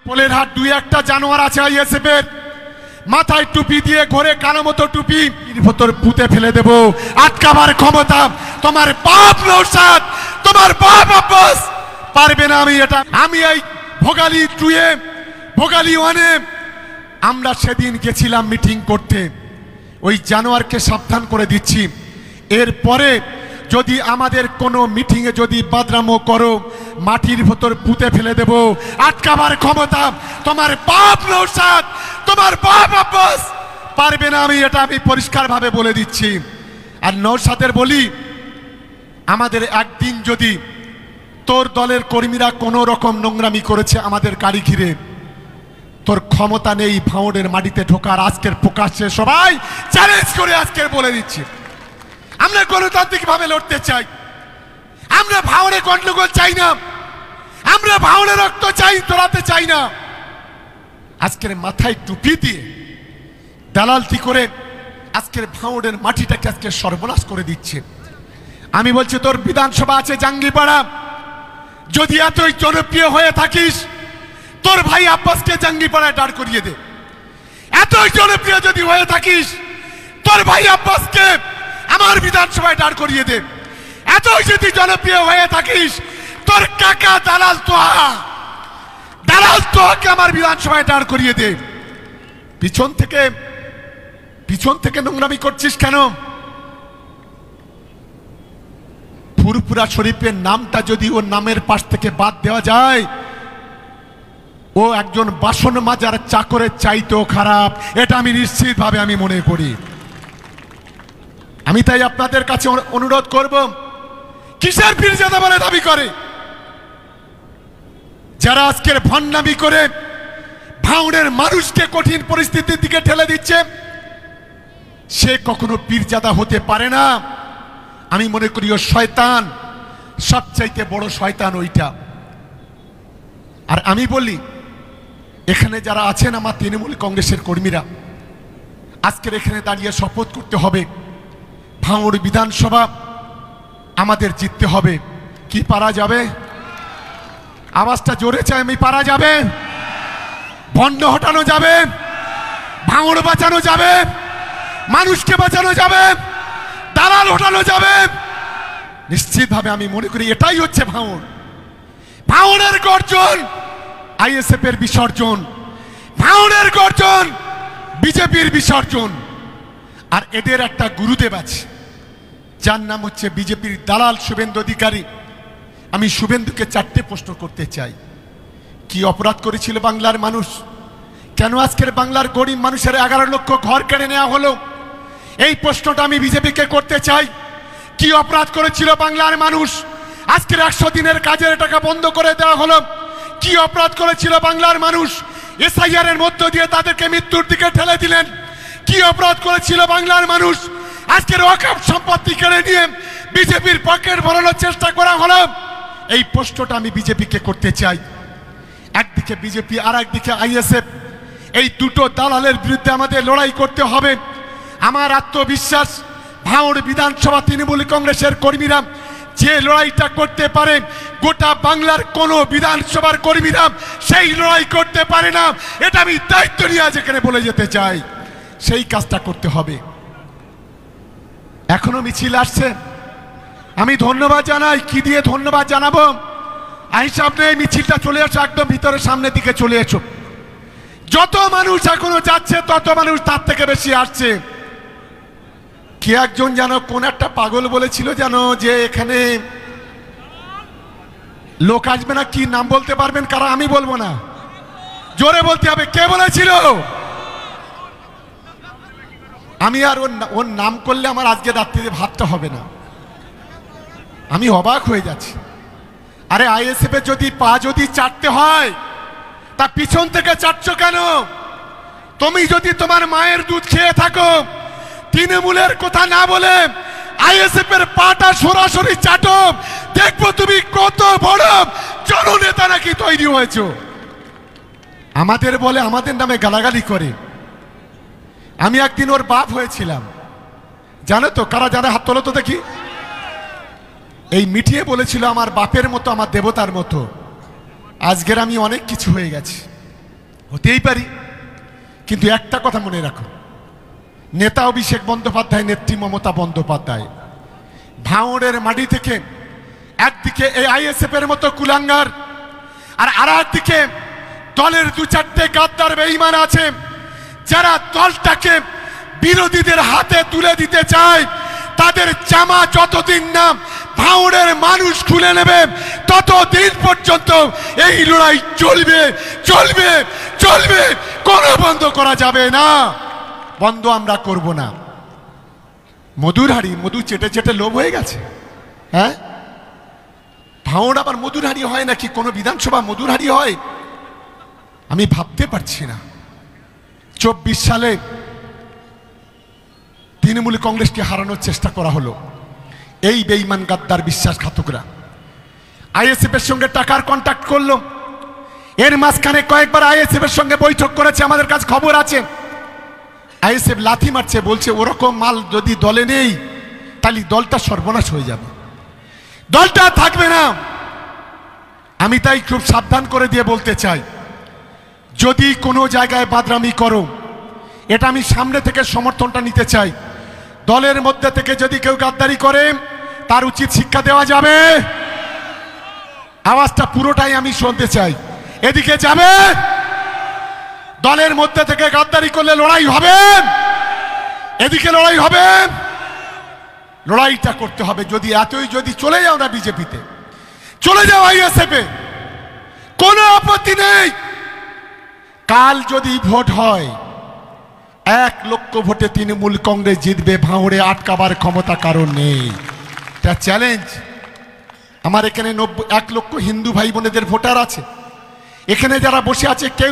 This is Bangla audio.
পোলেরহাট দুই একটা জানোয়ার আছে আইএসএফ এর, মাথায় টুপি দিয়ে ঘরে কালো মতো টুপি, ভেতর পুঁতে ফেলে দেব। আটকাবার ক্ষমতা তোমার বাপ নৌসাদ, তোমার বাপ আব্বাস পারবে না। আমি এই ভোগালী 2 এ, ভোগালী 1 এ আমরা সেদিন গেছিলাম মিটিং করতে। ওই জানোয়ারকে সাবধান করে দিচ্ছি, এরপরে যদি আমাদের কোনো মিটিংয়ে যদি বাদরামো করো, মাটির ভেতর পুঁতে ফেলে দেব। আটকাবার ক্ষমতা তোমার বাপ নৌসাদ, তোমার বাপ আব্বাস পারবে না। আমি পরিষ্কারভাবে বলে দিচ্ছি। আর নৌসাদের বলি, আমাদের একদিন যদি তোর দলের কর্মীরা কোনো রকম নোংরামি করেছে আমাদের গাড়ি ঘিরে, তোর ক্ষমতা নেই ভাঙড়ের মাটিতে ঢোকার। আজকের প্রকাশ্যে সবাই চ্যালেঞ্জ করে আজকের বলে দিচ্ছি, আমরা গণতান্ত্রিক ভাবে লড়তে চাই। আমরা ভাঙড়ে গন্ডগোল চাই না, আমরা ভাঙড়ে রক্ত চাই, তোলাতে চাই না। আজকের মাথায় টুপি দিয়ে দালালতি করে আজকের ভাঙড়ের মাটিটাকে আজকে সর্বনাশ করে দিচ্ছে। আমি বলছি, তোর বিধানসভা আছে জাঙ্গিপাড়া, যদি এতই জনপ্রিয় হয়ে থাকিস, তোর ভাই আব্বাসকে জাঙ্গিপাড়ায় দাঁড় করিয়ে দে। এতই জনপ্রিয় যদি হয়ে থাকিস, তোর ভাই আব্বাসকে আমার বিধানসভায় দাঁড় করিয়ে দে। এতই যদি জনপ্রিয় হয়ে থাকিস, তোর কাকা দালাল তোহাকে আমার বিধানসভায় দাঁড় করিয়ে দে। পিছন থেকে নোংরামি করছিস কেন? ফুরফুরা শরীফের নামটা যদি ওর নামের পাশ থেকে বাদ দেওয়া যায়, ও একজন বাসন মাজার চাকরের চাইতেও খারাপ, এটা আমি নিশ্চিতভাবে আমি মনে করি। আমি তাই আপনাদের কাছে অনুরোধ করব, কিসের পীরজাদা বলে দাবি করে যারা আজকের ভণ্ডামি করে ভাঙড়ের মানুষকে কঠিন পরিস্থিতির দিকে ঠেলে দিচ্ছে, সে কখনো পীরজাদা হতে পারে না। আমি মনে করি ও শয়তান, সবচাইতে বড় শয়তান ওইটা। আর আমি বলি, এখানে যারা আছেন আমার তৃণমূল কংগ্রেসের কর্মীরা, আজকের এখানে দাঁড়িয়ে শপথ করতে হবে, ভাঙড় বিধানসভা আমাদের জিততে হবে। কি পারা যাবে? আওয়াজটা জোরে চাই। আমি পারা যাবে? ভণ্ড হটানো যাবে, ভাঙড় বাঁচানো যাবে, মানুষকে বাঁচানো যাবে, দালাল হটানো যাবে। নিশ্চিতভাবে আমি মনে করি এটাই হচ্ছে ভাঙড়। ভাঙড়ের গর্জন আইএসএফ এর বিসর্জন, ভাঙড়ের গর্জন বিজেপির বিসর্জন। আর এদের একটা গুরুদেব আছে, যার নাম হচ্ছে বিজেপির দালাল শুভেন্দু অধিকারী। আমি শুভেন্দুকে 4টে প্রশ্ন করতে চাই। কি অপরাধ করেছিল বাংলার মানুষ? কেন আজকের বাংলার গরিব মানুষের 11 লক্ষ ঘর কেড়ে নেওয়া হলো? এই প্রশ্নটা আমি বিজেপিকে করতে চাই। কি অপরাধ করেছিল বাংলার মানুষ? আজকের 100 দিনের কাজের টাকা বন্ধ করে দেওয়া হলো। কি অপরাধ করেছিল বাংলার মানুষ? এসআইআর এর মধ্য দিয়ে তাদেরকে মৃত্যুর দিকে ঠেলে দিলেন। কি অপরাধ করেছিল বাংলার মানুষ? আজকের ওয়াকফ সম্পত্তি কেড়ে নিয়ে বিজেপির পকেট ভরানোর চেষ্টা করা হলো। এই প্রশ্নটা আমি বিজেপিকে করতে চাই। একদিকে বিজেপি আর একদিকে আইএসএফ, এই দুটো দালালের বিরুদ্ধে আমাদের লড়াই করতে হবে। আমার আত্মবিশ্বাস, ভাঙড় বিধানসভা তৃণমূল কংগ্রেসের কর্মীরা যে লড়াইটা করতে পারে, গোটা বাংলার কোনো বিধানসভার কর্মীরা সেই লড়াই করতে পারে না। এটা আমি দায়িত্ব নিয়ে আজ এখানে বলে যেতে চাই। সেই কাজটা করতে হবে। এখনো মিছিল আসছে, আমি ধন্যবাদ জানাই। কি দিয়ে ধন্যবাদ জানাবো? হিসাব নেই, মিছিলটা চলে আসো, একদম ভিতরে সামনের দিকে চলে এসো। যত মানুষ এখনো যাচ্ছে, তত মানুষ তার থেকে বেশি আসছে। কে একজন যেন কোন একটা পাগল বলেছিল যেন যে এখানে লোক আসবে না, কি নাম বলতে পারবেন কারা? আমি বলবো না, জোরে বলতে হবে। কে বলেছিল? আমি আর ওর নাম করলে আমার আজকে রাত্রিতে ভাবতে হবে না। আমি অবাক হয়ে যাচ্ছি। আরে আইএসএফ এর যদি পা যদি চাটতে হয়, তা পিছন থেকে চাটছো কেন? তুমি যদি তোমার মায়ের দুধ খেয়ে থাকো, তৃণমূলের কথা না বলে আইএসএফ এর পাটা সরাসরি চাটো, দেখবো তুমি কত বড় জননেতা নাকি তৈরি হয়েছো। আমাদের বলে, আমাদের নামে গালাগালি করে। আমি একদিন ওর বাপ হয়েছিলাম, জানো তো? কারা জানে? হাত তোলো তো দেখি। এই মিটিয়ে বলেছিল আমার বাপের মতো, আমার দেবতার মতো। আজকের আমি অনেক কিছু হয়ে গেছি। হতেই পারি, কিন্তু একটা কথা মনে রাখো, নেতা অভিষেক বন্দ্যোপাধ্যায়, নেত্রী মমতা বন্দ্যোপাধ্যায় ভাঙড়ের মাটি থেকে একদিকে এই আইএসএফ এর মতো কুলাঙ্গার, আর আরেকদিকে দলের দু চারটে গাদ্দার বেঈমান আছে যারা দলটাকে বিরোধীদের হাতে তুলে দিতে চায়। তাদের জামা যতদিন না ভাঙড়ের মানুষ খুলে নেবে ততদিন পর্যন্ত এই লড়াই চলবে চলবে চলবে, কোনো বন্ধ করা যাবে না, বন্ধ আমরা করব না। মধুর হাড়ি, মধু চেটে চেটে লোভ হয়ে গেছে। হ্যাঁ, ভাঙড় আবার মধুর হাড়ি হয় নাকি? কোনো বিধানসভা মধুর হাড়ি হয়? আমি ভাবতে পারছি না। 24 সালে তৃণমূল কংগ্রেসকে হারানোর চেষ্টা করা হলো। এই বেঈমান গাদ্দার বিশ্বাসঘাতকরা আইএসএফ এর সঙ্গে টাকার কন্ট্যাক্ট করলো। এর মাঝখানে কয়েকবার আইএসএফ এর সঙ্গে বৈঠক করেছে, আমাদের কাছে খবর আছে। আইএসএফ লাথি মারছে, বলছে ওরকম মাল যদি দলে নেই তাহলে দলটা সর্বনাশ হয়ে যাবে, দলটা থাকবে না। আমি তাই খুব সাবধান করে দিয়ে বলতে চাই, যদি কোনো জায়গায় বাদরামি করো, এটা আমি সামনে থেকে সমর্থনটা নিতে চাই। দলের মধ্যে থেকে যদি কেউ গাদ্দারি করে তার উচিত শিক্ষা দেওয়া যাবে। আওয়াজটা পুরোটাই আমি শুনতে চাই। এদিকে যাবে, দলের মধ্যে থেকে গাদ্দারি করলে লড়াই হবে, এদিকে লড়াই হবে, লড়াইটা করতে হবে। যদি এতই যদি চলে যাও না বিজেপিতে, চলে যাও আইএসএফে, কোনো আপত্তি নেই। কাল যদি ভোট হয় 1 লক্ষ ভোটে তৃণমূল কংগ্রেস জিতবে, ভাঙড়ে আটকাবার ক্ষমতা কারণ নেই। এটা চ্যালেঞ্জ। আমার এখানে 1 লক্ষ হিন্দু ভাই বোনেদের ভোটার আছে, এখানে যারা বসে আছে কেউ